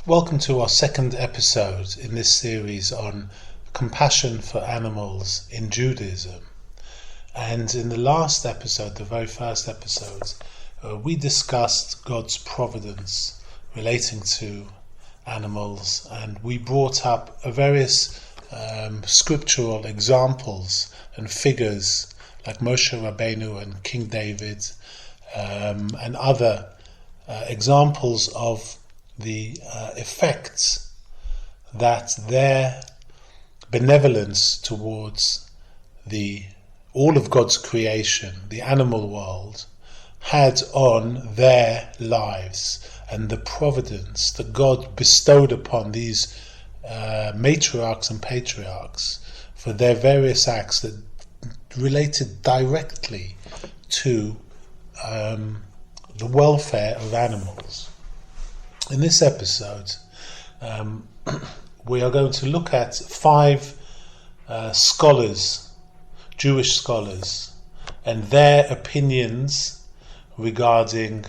Welcome to our second episode in this series on compassion for animals in Judaism. And in the last episode, the very first episode, we discussed God's providence relating to animals, and we brought up various scriptural examples and figures like Moshe Rabbeinu and King David and other examples of the effects that their benevolence towards all of God's creation, the animal world, had on their lives, and the providence that God bestowed upon these matriarchs and patriarchs for their various acts that related directly to the welfare of animals. In this episode, we are going to look at 5 scholars, Jewish scholars, and their opinions regarding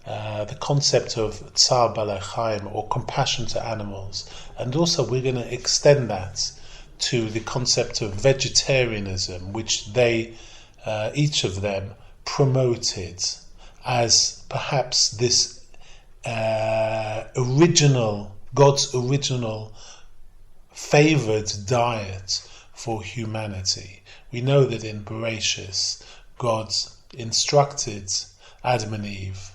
the concept of Tsar Balei Chaim, or compassion to animals. And also we're going to extend that to the concept of vegetarianism, which they, each of them, promoted as perhaps this God's original favoured diet for humanity. We know that in Bereshis, God instructed Adam and Eve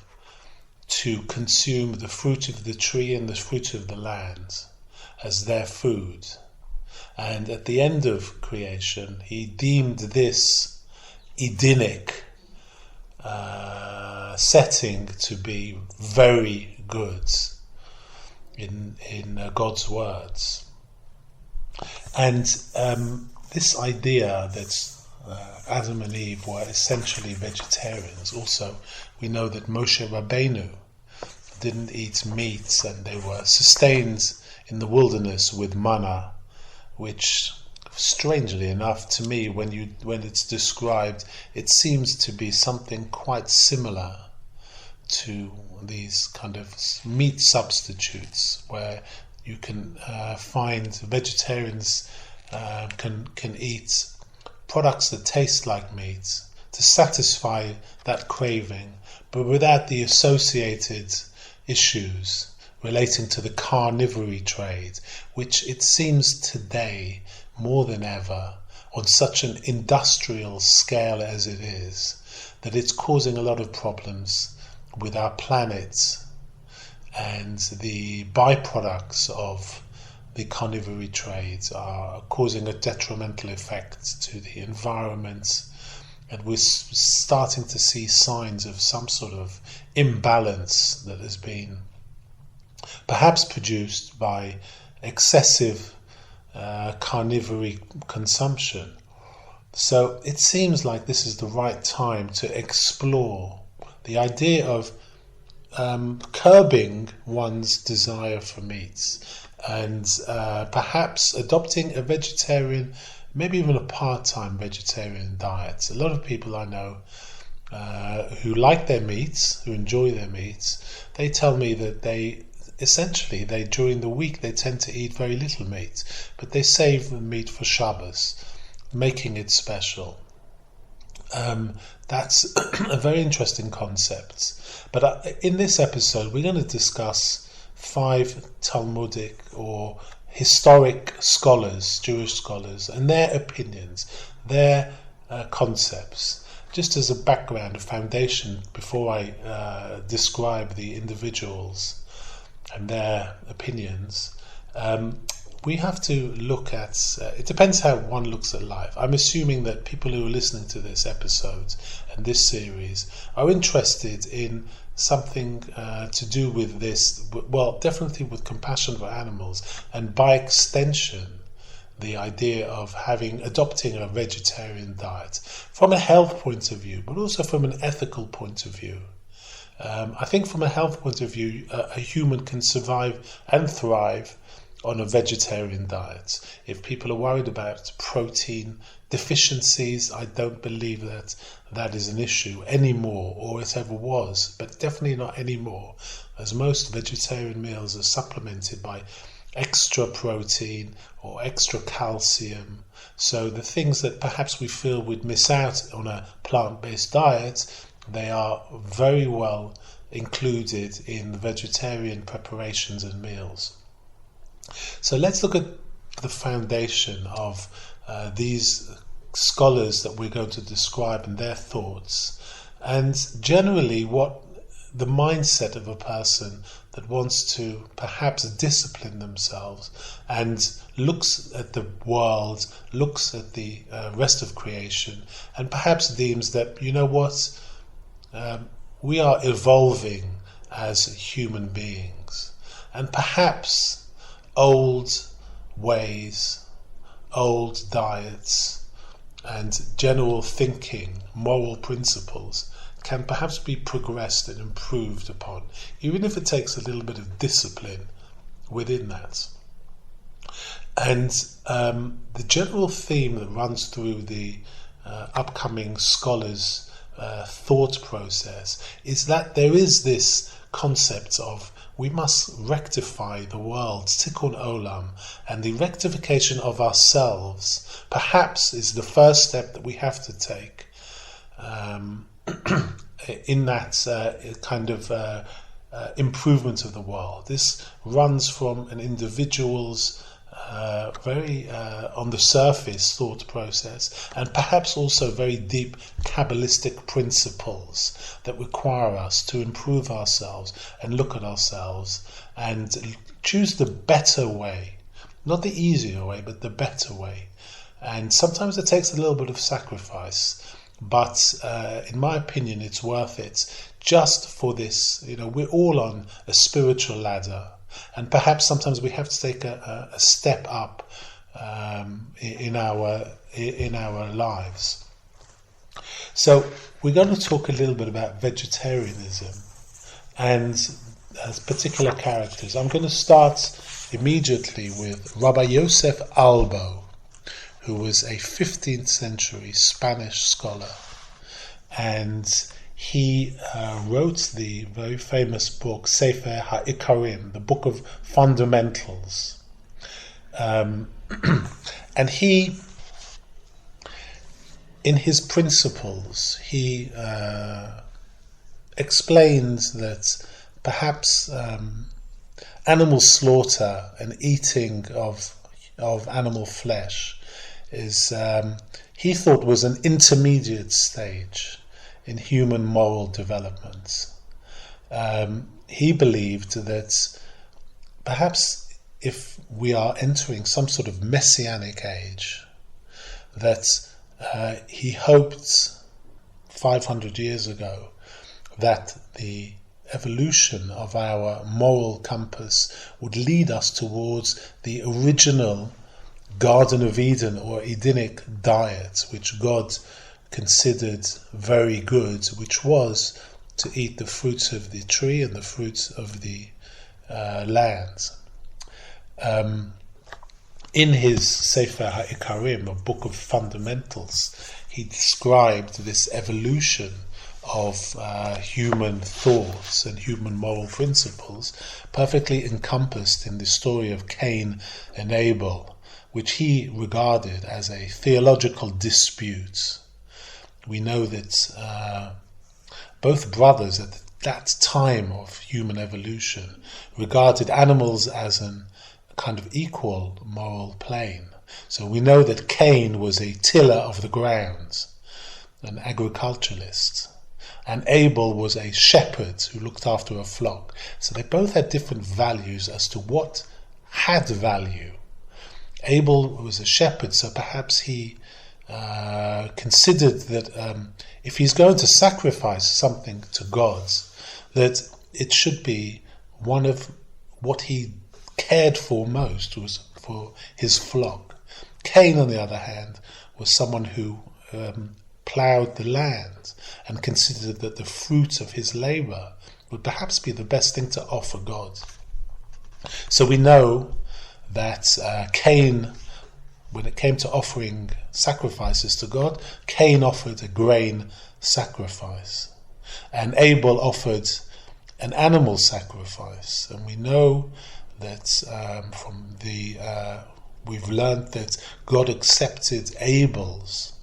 to consume the fruit of the tree and the fruit of the land as their food. And at the end of creation, he deemed this Edenic setting to be very good in God's words. And this idea that Adam and Eve were essentially vegetarians, also we know that Moshe Rabbeinu didn't eat meat, and they were sustained in the wilderness with manna, which, strangely enough to me, when it's described, it seems to be something quite similar to these kind of meat substitutes, where you can find vegetarians can eat products that taste like meat to satisfy that craving, but without the associated issues relating to the carnivory trade, which it seems today more than ever, on such an industrial scale as it is, that it's causing a lot of problems with our planet, and the byproducts of the carnivory trade are causing a detrimental effect to the environment, and we're starting to see signs of some sort of imbalance that has been perhaps produced by excessive carnivory consumption. So it seems like this is the right time to explore the idea of curbing one's desire for meats, and perhaps adopting a vegetarian, maybe even a part-time vegetarian diet. A lot of people I know who like their meats, who enjoy their meats, they tell me that they during the week they tend to eat very little meat, but they save the meat for Shabbos, making it special. That's a very interesting concept. But in this episode, we're going to discuss 5 Talmudic or historic scholars, Jewish scholars, and their opinions, their concepts, just as a background, a foundation, before I describe the individuals and their opinions. We have to look at, it depends how one looks at life. I'm assuming that people who are listening to this episode and this series are interested in something to do with this, well, definitely with compassion for animals, and by extension the idea of adopting a vegetarian diet from a health point of view, but also from an ethical point of view. I think from a health point of view, a human can survive and thrive on a vegetarian diet. If people are worried about protein deficiencies. I don't believe that that is an issue anymore, or it ever was, but definitely not anymore, as most vegetarian meals are supplemented by extra protein or extra calcium. So the things that perhaps we feel we'd miss out on a plant-based diet, they are very well included in vegetarian preparations and meals. So let's look at the foundation of these scholars that we're going to describe and their thoughts, and generally what the mindset of a person that wants to perhaps discipline themselves and looks at the world, looks at the rest of creation, and perhaps deems that, you know what, we are evolving as human beings, and perhaps old ways, old diets, and general thinking, moral principles can perhaps be progressed and improved upon, even if it takes a little bit of discipline within that. And the general theme that runs through the upcoming scholars' thought process is that there is this concept of we must rectify the world, tikkun olam, and the rectification of ourselves perhaps is the first step that we have to take in that kind of improvement of the world. This runs from an individual's very on the surface thought process, and perhaps also very deep Kabbalistic principles that require us to improve ourselves and look at ourselves and choose the better way, not the easier way, but the better way. And sometimes it takes a little bit of sacrifice, but in my opinion it's worth it, just for this. We're all on a spiritual ladder, and perhaps sometimes we have to take a step up in our lives. So we're going to talk a little bit about vegetarianism and particular characters. I'm going to start immediately with Rabbi Yosef Albo, who was a 15th century Spanish scholar, and he wrote the very famous book Sefer HaIkarim, the Book of Fundamentals. And he, in his principles, he explains that perhaps animal slaughter and eating of animal flesh is, he thought, was an intermediate stage in human moral development. He believed that perhaps if we are entering some sort of messianic age, that he hoped 500 years ago that the evolution of our moral compass would lead us towards the original Garden of Eden or Edenic diet, which God considered very good, which was to eat the fruits of the tree and the fruits of the land. In his Sefer HaIkarim, a book of fundamentals, he described this evolution of human thoughts and human moral principles, perfectly encompassed in the story of Cain and Abel, which he regarded as a theological dispute. We know that both brothers at that time of human evolution regarded animals as a kind of equal moral plane. So we know that Cain was a tiller of the ground, an agriculturalist, and Abel was a shepherd who looked after a flock. So they both had different values as to what had value. Abel was a shepherd, so perhaps he considered that if he's going to sacrifice something to God, that it should be one of what he cared for most was for his flock. Cain, on the other hand, was someone who ploughed the land and considered that the fruit of his labour would perhaps be the best thing to offer God. So we know that Cain when it came to offering sacrifices to God, Cain offered a grain sacrifice, and Abel offered an animal sacrifice. And we know that we've learned that God accepted Abel's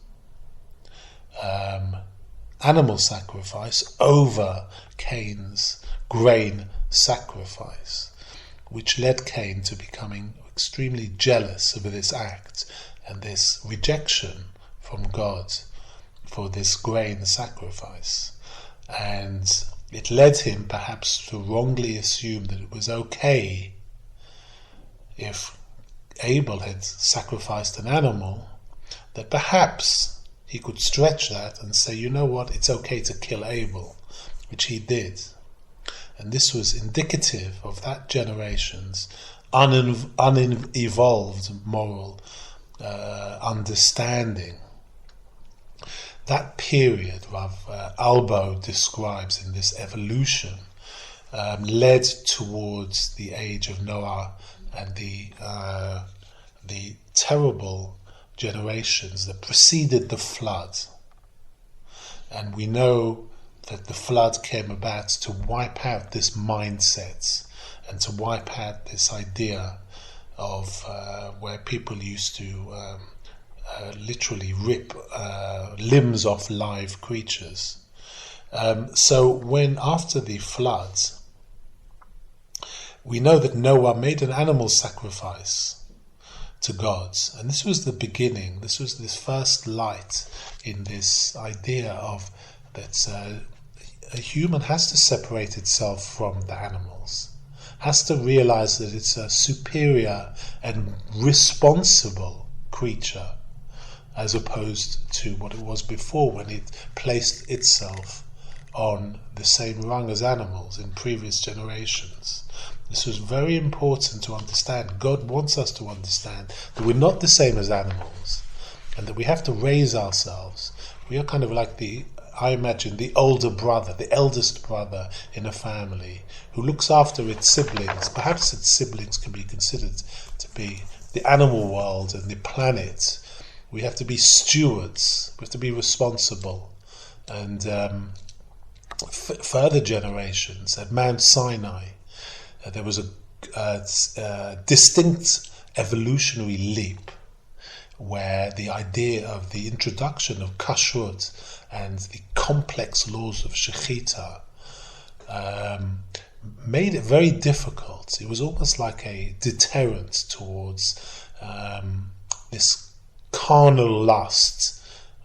animal sacrifice over Cain's grain sacrifice, which led Cain to becoming extremely jealous of this act and this rejection from God for this grain sacrifice. And it led him perhaps to wrongly assume that it was okay if Abel had sacrificed an animal, that perhaps he could stretch that and say, you know what, it's okay to kill Abel, which he did. And this was indicative of that generation's unevolved moral understanding. That period Rav Albo describes in this evolution led towards the age of Noah and the terrible generations that preceded the flood. And we know that the flood came about to wipe out this mindset and to wipe out this idea of where people used to literally rip limbs off live creatures. So when after the flood, we know that Noah made an animal sacrifice to God, and this was the beginning. This was this first light in this idea of that a human has to separate itself from the animals, has to realize that it's a superior and responsible creature, as opposed to what it was before, when it placed itself on the same rung as animals in previous generations. This was very important to understand. God wants us to understand that we're not the same as animals, and that we have to raise ourselves. We are kind of like I imagine, the older brother, the eldest brother in a family who looks after its siblings. Perhaps its siblings can be considered to be the animal world and the planet. We have to be stewards. We have to be responsible. And further generations, at Mount Sinai, there was a distinct evolutionary leap where the idea of the introduction of kashrut and the complex laws of shechita made it very difficult. It was almost like a deterrent towards this carnal lust,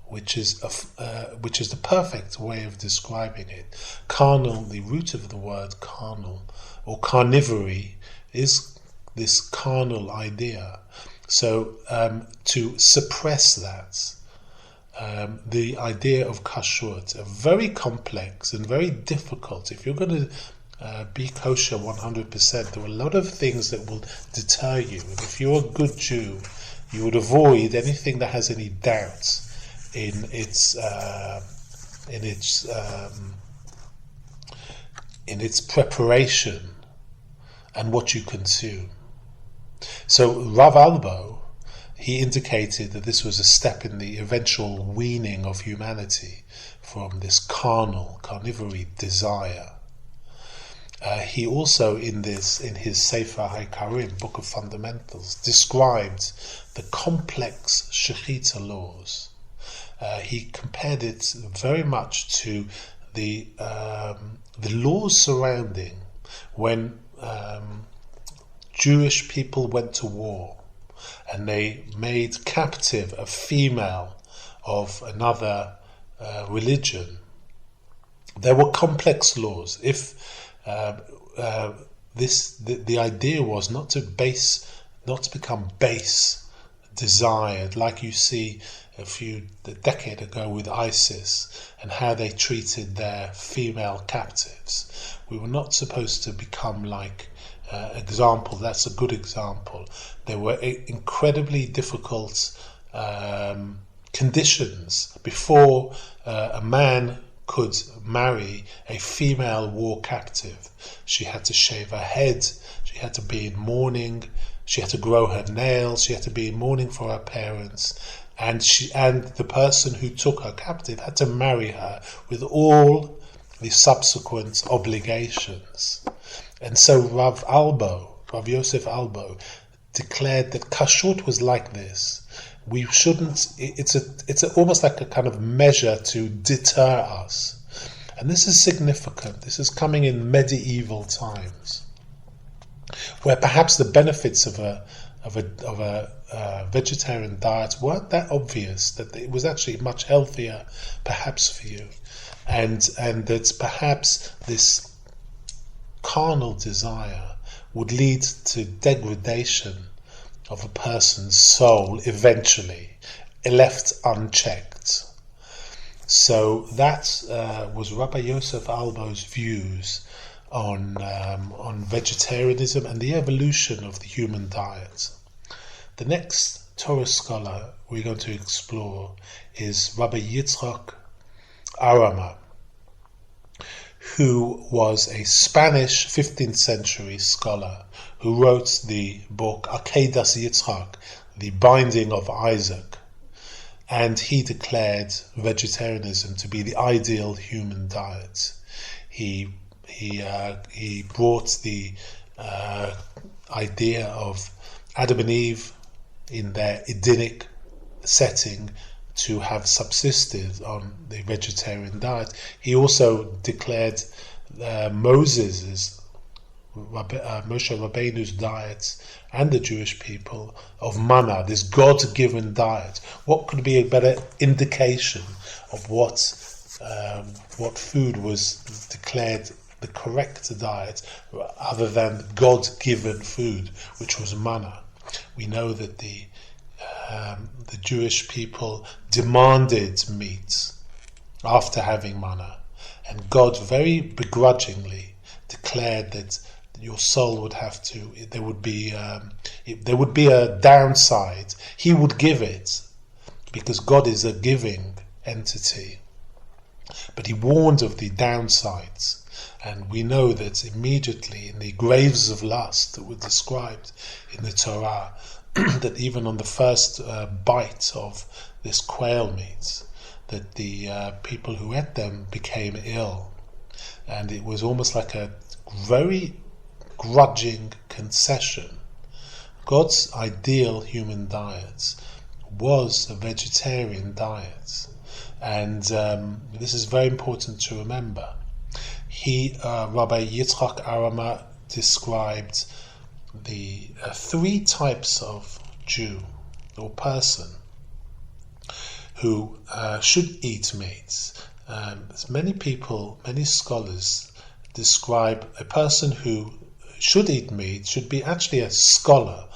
which is the perfect way of describing it. Carnal, the root of the word carnal or carnivory, is this carnal idea. So to suppress that, the idea of kashrut, very complex and very difficult. If you're going to be kosher 100%, there are a lot of things that will deter you. And if you're a good Jew, you would avoid anything that has any doubt in its preparation and what you consume. So Rav Albo, he indicated that this was a step in the eventual weaning of humanity from this carnivory desire. He also, in his Sefer HaIkarim, Book of Fundamentals, described the complex shechita laws. He compared it very much to the laws surrounding when Jewish people went to war and they made captive a female of another religion. There were complex laws. If the idea was not to become base, desired, like you see a decade ago with ISIS and how they treated their female captives. We were not supposed to become like example. That's a good example. There were incredibly difficult conditions before a man could marry a female war captive. She had to shave her head, she had to be in mourning, She had to grow her nails. She had to be in mourning for her parents. And the person who took her captive had to marry her with all the subsequent obligations. And so Rav Yosef Albo, declared that kashrut was like this. We shouldn't. It's almost like a kind of measure to deter us, and this is significant. This is coming in medieval times, where perhaps the benefits of a vegetarian diet weren't that obvious. That it was actually much healthier, perhaps for you, and that perhaps this carnal desire would lead to degradation of a person's soul eventually, left unchecked. So that was Rabbi Yosef Albo's views on vegetarianism and the evolution of the human diet. The next Torah scholar we're going to explore is Rabbi Yitzchak Arama, who was a Spanish 15th century scholar who wrote the book Akedas Yitzchak, The Binding of Isaac, and he declared vegetarianism to be the ideal human diet. He brought the idea of Adam and Eve in their Edenic setting to have subsisted on the vegetarian diet. He also declared Moshe Rabbeinu's diet and the Jewish people of manna, this God-given diet. What could be a better indication of what food was declared the correct diet other than God-given food, which was manna? We know that the Jewish people demanded meat after having manna, and God very begrudgingly declared that your soul would have to. There would be a downside. He would give it because God is a giving entity, but He warned of the downsides. And we know that immediately in the graves of lust that were described in the Torah, that even on the first bite of this quail meat, that the people who ate them became ill. And it was almost like a very grudging concession. God's ideal human diet was a vegetarian diet. And this is very important to remember. Rabbi Yitzchak Arama described the three types of Jew or person who should eat meat. Many scholars describe a person who should eat meat should be actually a scholar,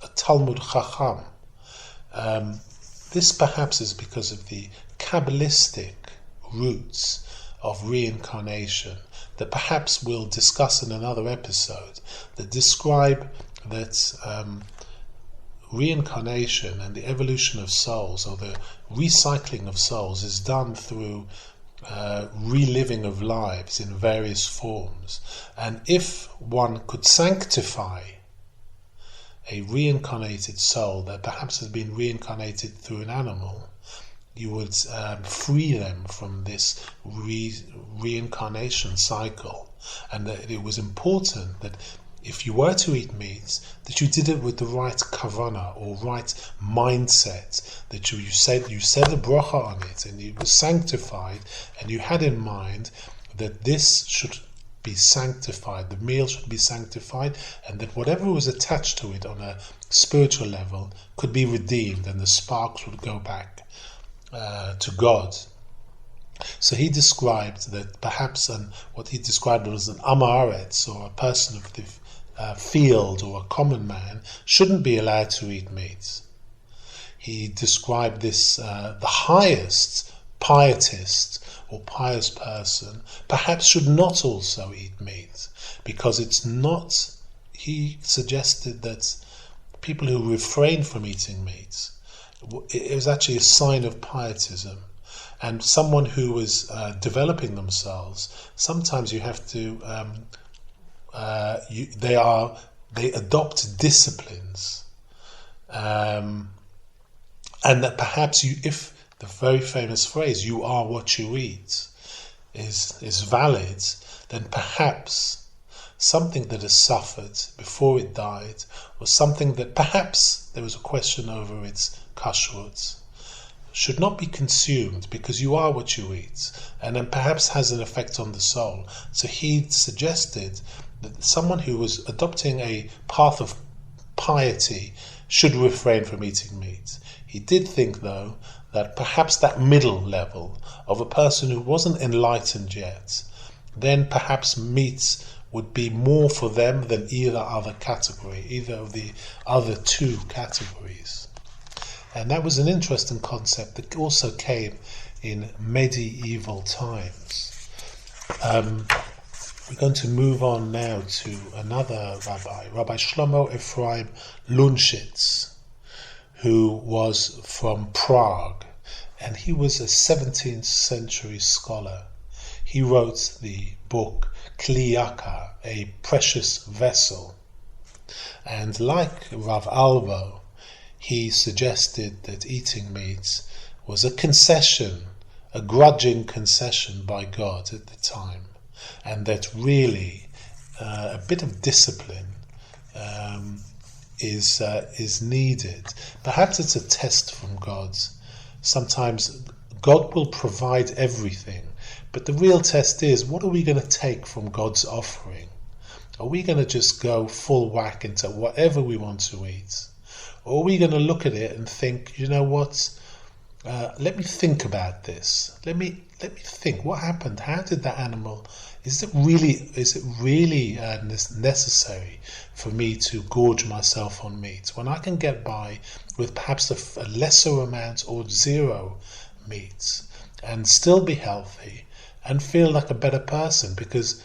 a Talmud Chacham. This perhaps is because of the Kabbalistic roots of reincarnation that perhaps we'll discuss in another episode, that describe that reincarnation and the evolution of souls, or the recycling of souls, is done through reliving of lives in various forms. And if one could sanctify a reincarnated soul that perhaps has been reincarnated through an animal, you would free them from this reincarnation cycle. And that it was important that if you were to eat meat, that you did it with the right kavanah or right mindset, that you said a bracha on it and it was sanctified, and you had in mind that this should be sanctified, the meal should be sanctified, and that whatever was attached to it on a spiritual level could be redeemed and the sparks would go back to God. So he described that perhaps what he described was an amaretz, or a person of the field, or a common man, shouldn't be allowed to eat meat. He described this, the highest pietist or pious person perhaps should not also eat meat, because it's not, he suggested that people who refrain from eating meat, it was actually a sign of pietism. And someone who was developing themselves, sometimes you have to, they are they adopt disciplines, and that perhaps if the very famous phrase "you are what you eat" is valid, then perhaps something that has suffered before it died, or something that perhaps there was a question over its kashrut, should not be consumed, because you are what you eat, and then perhaps has an effect on the soul. So he suggested that someone who was adopting a path of piety should refrain from eating meat. He did think, though, that perhaps that middle level of a person who wasn't enlightened yet, then perhaps meat would be more for them than either other category, either of the other two categories. And that was an interesting concept that also came in medieval times. We're going to move on now to another rabbi, Rabbi Shlomo Ephraim Lunshitz, who was from Prague, and he was a 17th century scholar. He wrote the book Kli Yakar, a precious vessel. And like Rav Albo, he suggested that eating meat was a concession, a grudging concession by God at the time, and that really a bit of discipline is needed. Perhaps it's a test from God. Sometimes God will provide everything, but the real test is, what are we going to take from God's offering? Are we going to just go full whack into whatever we want to eat? Or are we going to look at it and think, you know what, let me think about this. Let me think, what happened? How did that animal, is it really necessary for me to gorge myself on meat when I can get by with perhaps a lesser amount or zero meat and still be healthy and feel like a better person? Because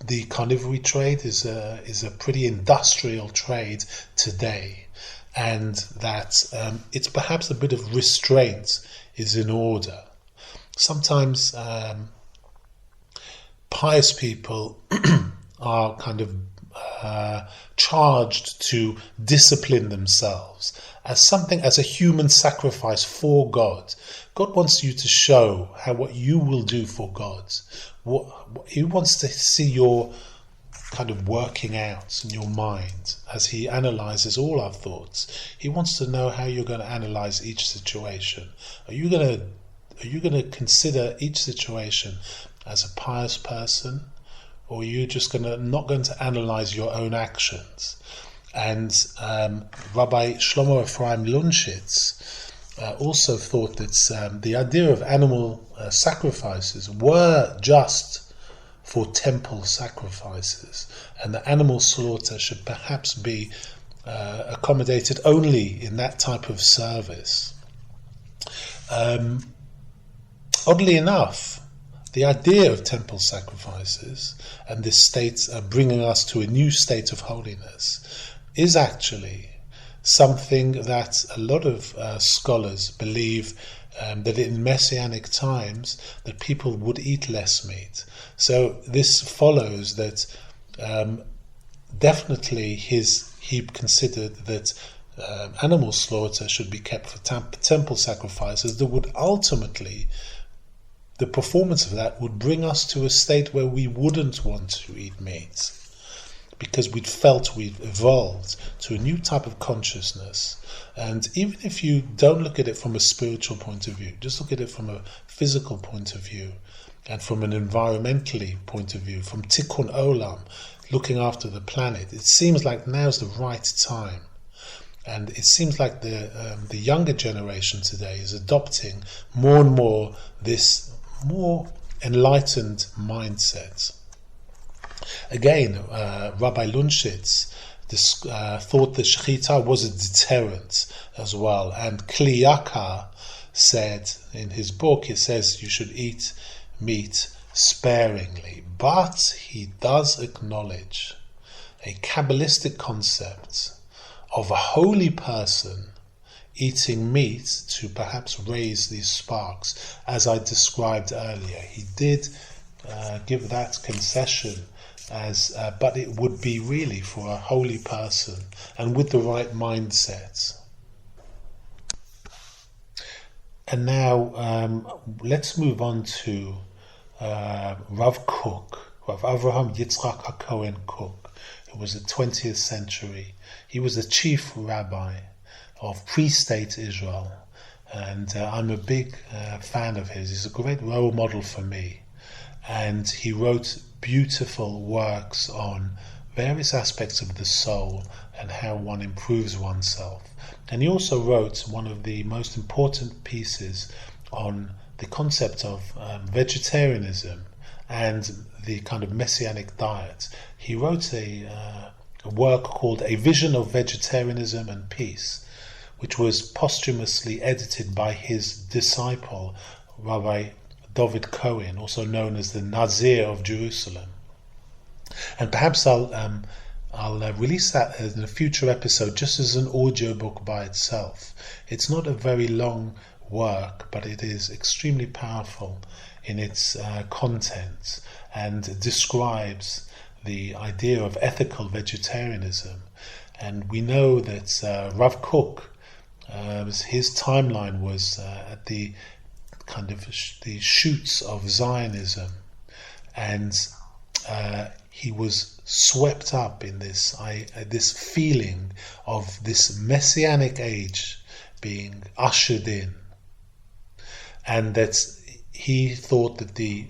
the carnivory trade is a pretty industrial trade today, and that it's perhaps a bit of restraint is in order. Sometimes pious people are kind of charged to discipline themselves as a human sacrifice for God. God wants you to show what you will do for God. He wants to see your kind of working out in your mind as he analyzes all our thoughts. He wants to know how you're going to analyze each situation. Are you going to consider each situation as a pious person, or are you just not going to analyze your own actions? And Rabbi Shlomo Ephraim Lunshitz also thought that the idea of animal sacrifices were just for temple sacrifices, and the animal slaughter should perhaps be accommodated only in that type of service. Oddly enough, the idea of temple sacrifices and this state bringing us to a new state of holiness is actually something that a lot of scholars believe that in Messianic times that people would eat less meat. So this follows that definitely he considered that animal slaughter should be kept for temple sacrifices. That would ultimately, the performance of that would bring us to a state where we wouldn't want to eat meat, because we'd felt we've evolved to a new type of consciousness. And even if you don't look at it from a spiritual point of view, just look at it from a physical point of view and from an environmentally point of view, from tikkun olam, looking after the planet, it seems like now's the right time. And it seems like the younger generation today is adopting more and more this more enlightened mindset. Again, Rabbi Lunshitz thought that shechita was a deterrent as well. And Kli Yakar said in his book, it says you should eat meat sparingly. But he does acknowledge a Kabbalistic concept of a holy person eating meat to perhaps raise these sparks, as I described earlier. He did give that concession as, but it would be really for a holy person and with the right mindset. And now let's move on to Rav Kook, Rav Avraham Yitzchak HaKohen Kook, who was the 20th century. He was the chief rabbi of pre-state Israel, and I'm a big fan of his. He's a great role model for me, and he wrote beautiful works on various aspects of the soul and how one improves oneself. And he also wrote one of the most important pieces on the concept of vegetarianism and the kind of messianic diet. He wrote a work called A Vision of Vegetarianism and Peace, which was posthumously edited by his disciple, Rabbi David Cohen, also known as the Nazir of Jerusalem. And perhaps I'll release that in a future episode just as an audiobook by itself. It's not a very long work, but it is extremely powerful in its content and describes the idea of ethical vegetarianism. And we know that Rav Kook, his timeline was at the kind of the shoots of Zionism, and he was swept up in this feeling of this messianic age being ushered in, and that he thought that the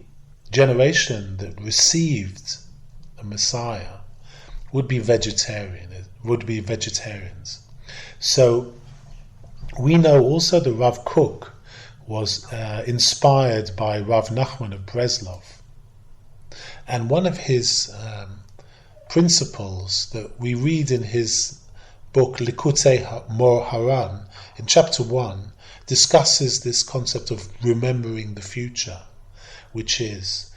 generation that received a Messiah would be vegetarians. So we know also that Rav Kook was inspired by Rav Nachman of Breslov. And one of his principles that we read in his book Likutei Moharan in chapter 1 discusses this concept of remembering the future, which is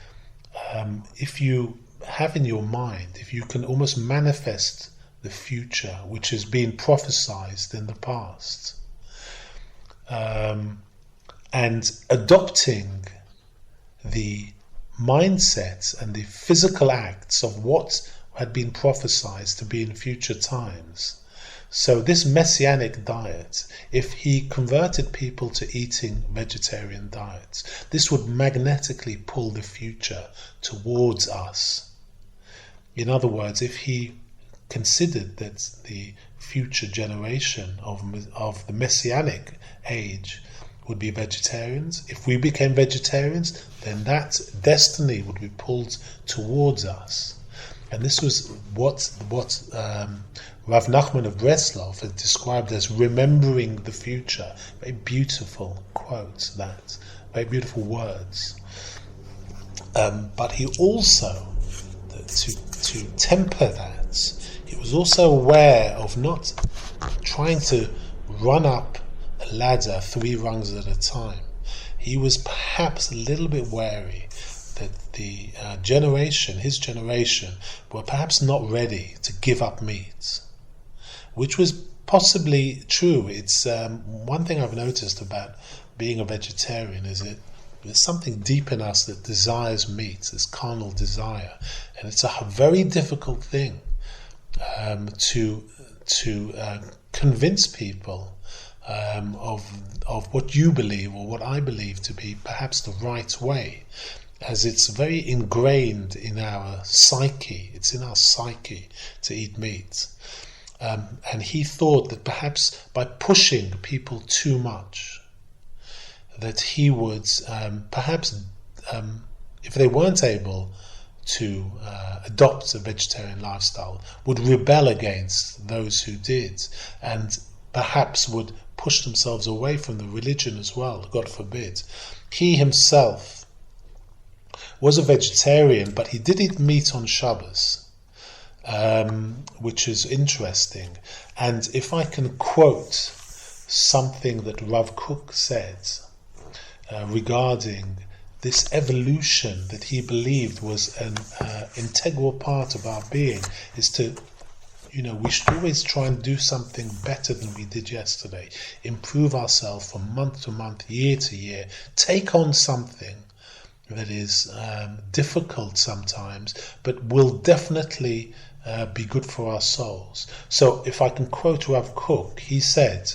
if you have in your mind, if you can almost manifest the future which has been prophesied in the past, and adopting the mindset and the physical acts of what had been prophesied to be in future times. So this messianic diet, if he converted people to eating vegetarian diets, this would magnetically pull the future towards us. In other words, if he considered that the future generation of the messianic age would be vegetarians, if we became vegetarians, then that destiny would be pulled towards us. And this was what Rav Nachman of Breslov had described as remembering the future. Very beautiful quote, that. Very beautiful words. But he also, to temper that, he was also aware of not trying to run up a ladder 3 rungs at a time. He was perhaps a little bit wary that the his generation, were perhaps not ready to give up meat, which was possibly true. It's one thing I've noticed about being a vegetarian is there's something deep in us that desires meat, this carnal desire, and it's a very difficult thing to convince people of what you believe or what I believe to be perhaps the right way, as it's very ingrained in our psyche. It's in our psyche to eat meat. And he thought that perhaps by pushing people too much, that he would perhaps, if they weren't able to adopt a vegetarian lifestyle, would rebel against those who did, and perhaps would push themselves away from the religion as well, God forbid. He himself was a vegetarian, but he did eat meat on Shabbos, which is interesting. And if I can quote something that Rav Kook said regarding this evolution that he believed was an integral part of our being, is to, we should always try and do something better than we did yesterday, improve ourselves from month to month, year to year, take on something that is difficult sometimes, but will definitely be good for our souls. So if I can quote Rav Kook, he said,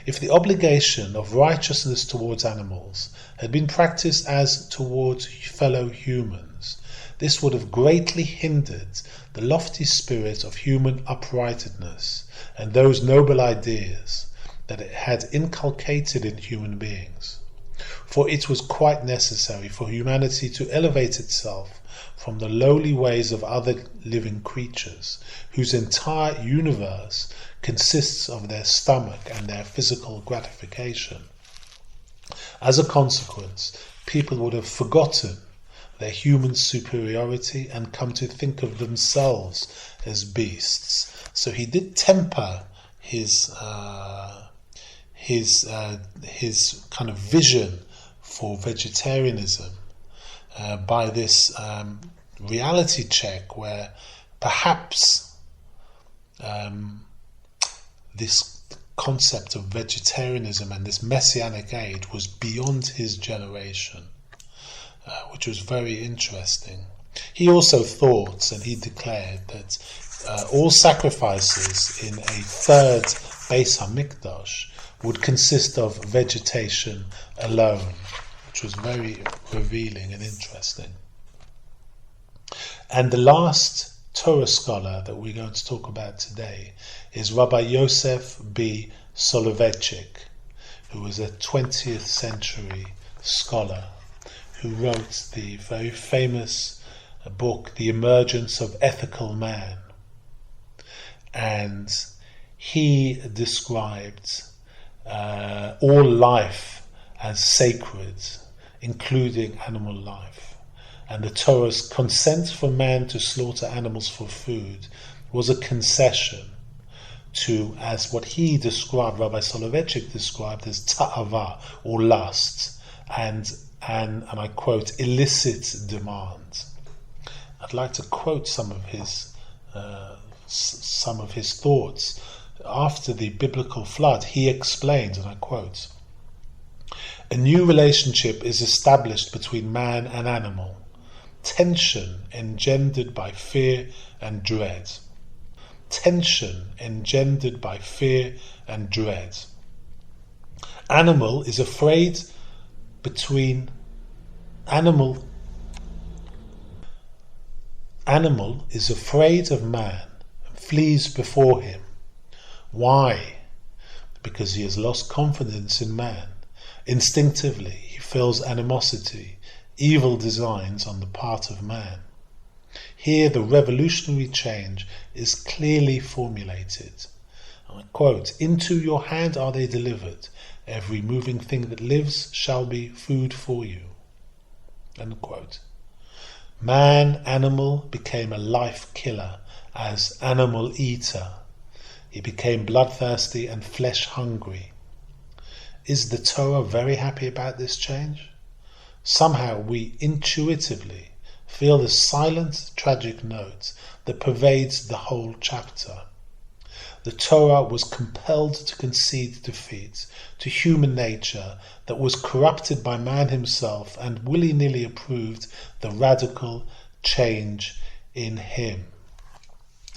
"If the obligation of righteousness towards animals had been practiced as towards fellow humans, this would have greatly hindered the lofty spirit of human uprightness and those noble ideas that it had inculcated in human beings. For it was quite necessary for humanity to elevate itself from the lowly ways of other living creatures, whose entire universe consists of their stomach and their physical gratification. As a consequence, people would have forgotten their human superiority and come to think of themselves as beasts." So he did temper his kind of vision for vegetarianism by this reality check, where perhaps this concept of vegetarianism and this messianic age was beyond his generation, which was very interesting. He also thought, and he declared, that all sacrifices in a third Beis HaMikdash would consist of vegetation alone, which was very revealing and interesting. And the last Torah scholar that we're going to talk about today is Rabbi Yosef B. Soloveitchik, who was a 20th century scholar who wrote the very famous book, The Emergence of Ethical Man. And he described all life as sacred, including animal life. And the Torah's consent for man to slaughter animals for food was a concession to, as what he described, Rabbi Soloveitchik described as ta'ava, or lust, and I quote, illicit demand. I'd like to quote some of his thoughts. After the biblical flood, he explained, and I quote, "A new relationship is established between man and animal, tension engendered by fear and dread. Tension engendered by fear and dread. Animal is afraid of man and flees before him. Why? Because he has lost confidence in man. Instinctively, he feels animosity, evil designs on the part of man. Here the revolutionary change is clearly formulated. I quote, 'Into your hand are they delivered. Every moving thing that lives shall be food for you.' End quote. Man, animal, became a life killer as animal eater. He became bloodthirsty and flesh hungry. Is the Torah very happy about this change? Somehow we intuitively feel the silent, tragic note that pervades the whole chapter. The Torah was compelled to concede defeat to human nature that was corrupted by man himself and willy-nilly approved the radical change in him."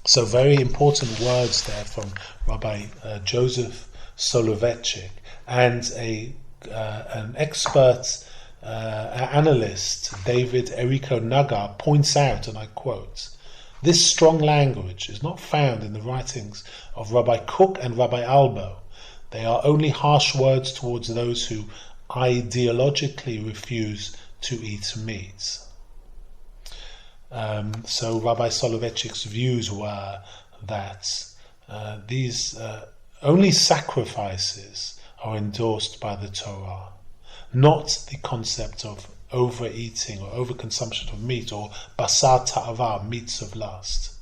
So very important words there from Rabbi Joseph Soloveitchik, and an expert analyst, David Eriko Nagar, points out, and I quote, "This strong language is not found in the writings of Rabbi Kook and Rabbi Albo. They are only harsh words towards those who ideologically refuse to eat meat." So Rabbi Soloveitchik's views were that these only sacrifices are endorsed by the Torah, not the concept of overeating or overconsumption of meat, or basar ta'ava, meats of lust.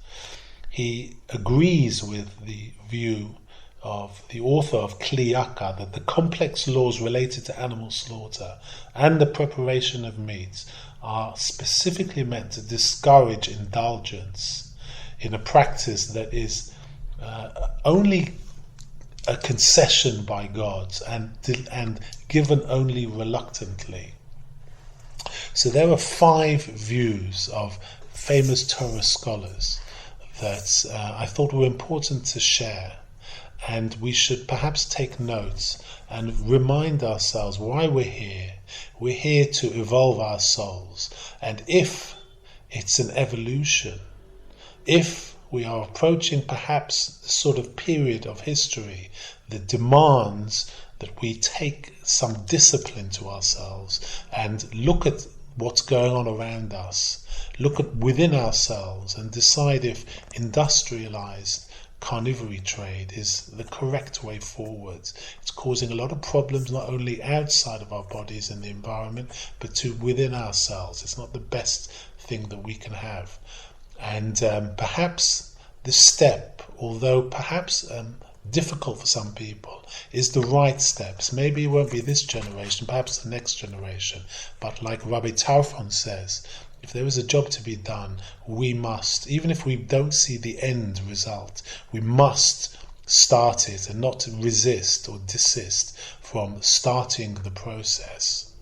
He agrees with the view of the author of Kli Yakar that the complex laws related to animal slaughter and the preparation of meats are specifically meant to discourage indulgence in a practice that is only a concession by God and given only reluctantly. So there are 5 views of famous Torah scholars that I thought were important to share, and we should perhaps take notes and remind ourselves why we're here. We're here to evolve our souls, and if it's an evolution, if we are approaching perhaps the sort of period of history that demands that we take some discipline to ourselves and look at what's going on around us, look at within ourselves and decide if industrialized carnivory trade is the correct way forward. It's causing a lot of problems not only outside of our bodies and the environment, but to within ourselves. It's not the best thing that we can have. And perhaps this step, although perhaps difficult for some people, is the right steps. Maybe it won't be this generation, perhaps the next generation. But like Rabbi Tarfon says, if there is a job to be done, we must, even if we don't see the end result, we must start it and not resist or desist from starting the process.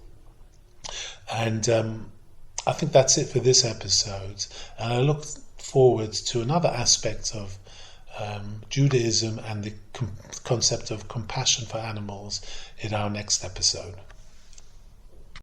And I think that's it for this episode. And I look forward to another aspect of Judaism and the concept of compassion for animals in our next episode.